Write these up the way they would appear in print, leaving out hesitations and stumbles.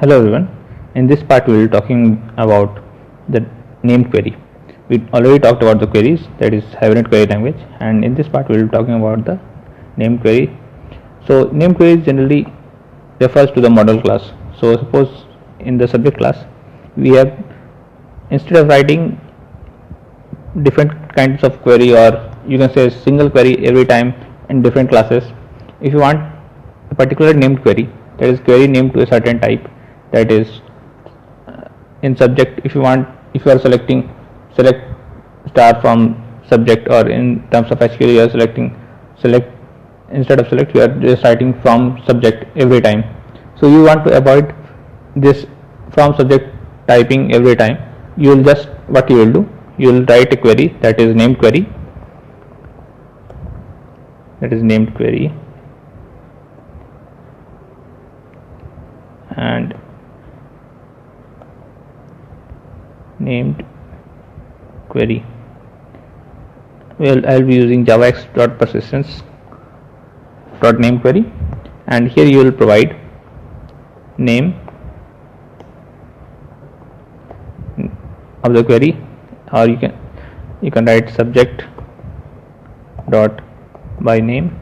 Hello everyone. In this part we will be talking about the named query. We already talked about the queries, that is Hibernate query language, and in this part we will be talking about the named query. So named query generally refers to the model class. So suppose in the subject class we have, instead of writing different kinds of query, or you can say single query every time in different classes, if you want a particular named query, that is query named to a certain type, that is in subject, if you are selecting select star from subject, or in terms of SQL you are selecting select, instead of select you are just writing from subject every time. So you want to avoid this from subject typing every time. You will just, what you will do, you will write a query that is named query, and named query. Well, I will be using javax.persistence.named query, and here you will provide name of the query, or you can write subject dot by name,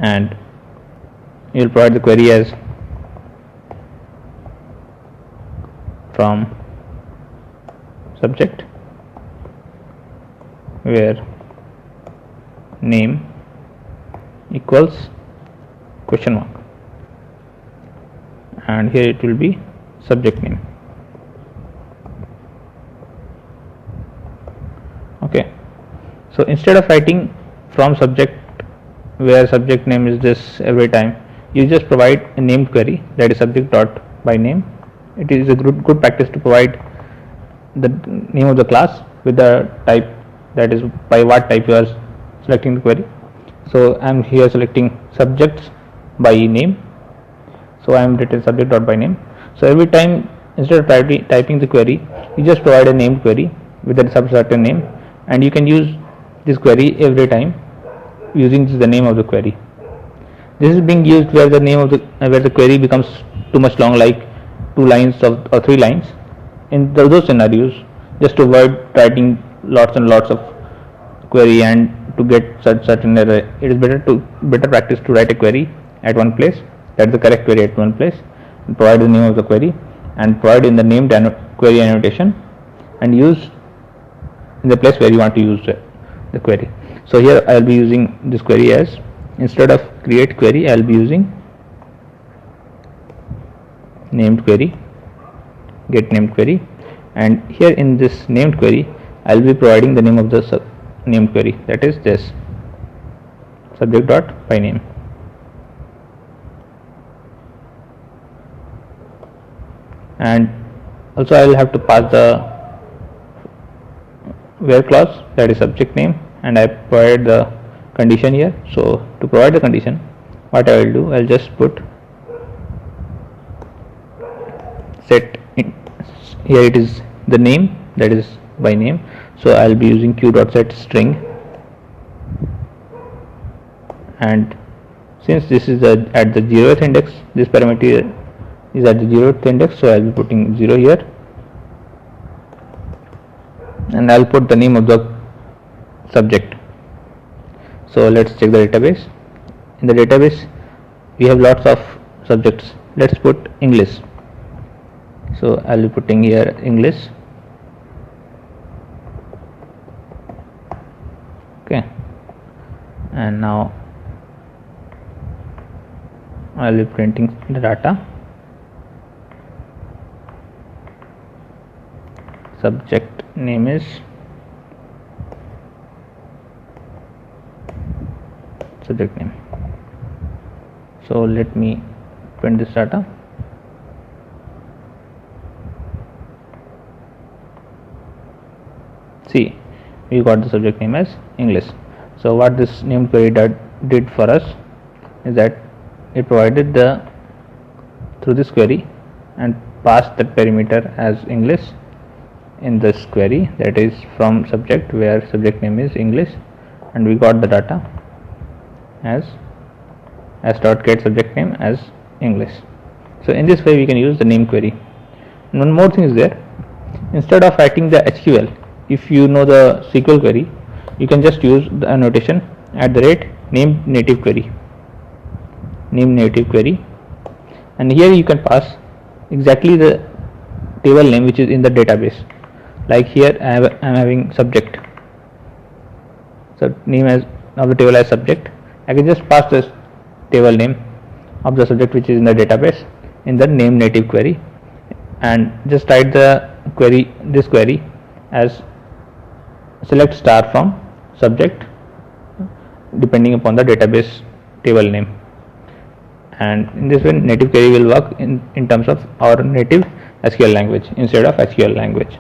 and you will provide the query as from subject where name equals question mark, and here it will be subject name. Okay, so instead of writing from subject where subject name is this every time, you just provide a named query, that is subject dot by name. It is a good practice to provide the name of the class with the type, that is by what type you are selecting the query. So I am here selecting subjects by name, so I am written subject dot by name. So every time, instead of typing the query, you just provide a named query with a certain name, and you can use this query every time using the name of the query. This is being used where the name of where the query becomes too much long, like 2 lines or 3 lines. In those scenarios, just to avoid writing lots and lots of query and to get certain error, it is better practice to write a query at one place, that is the correct query at one place, and provide the name of the query and provide in the named query annotation, and use in the place where you want to use the query. So here I will be using this query as, instead of create query, I will be using named query, get named query, and here in this named query I will be providing the name of the named query, that is this subject dot by name. And also I will have to pass the where clause, that is subject name, and I provide the condition here. So to provide the condition, what I will do, I will just put set in, here it is the name, that is by name, so I will be using q.set string, and since this is at the 0th index, this parameter is at the 0th index, so I will be putting 0 here, and I will put the name of the subject. So let's check the database. In the database we have lots of subjects. Let's put English, so I will be putting here English. Okay, and now I will be printing the data. Subject name is subject name. So let me print this data. See, we got the subject name as English. So what this named query did for us is that it provided through this query and passed that parameter as English in this query, that is from subject where subject name is English, and we got the data as s.get subject name as English. So in this way we can use the name query. And one more thing is there, instead of writing the SQL, if you know the SQL query, you can just use the annotation @name native query, and here you can pass exactly the table name which is in the database. Like here I am having subject, so name as of the table as subject. I can just pass this table name of the subject which is in the database in the name native query, and just write the query as select star from subject depending upon the database table name. And in this way native query will work in terms of our native SQL language instead of SQL language.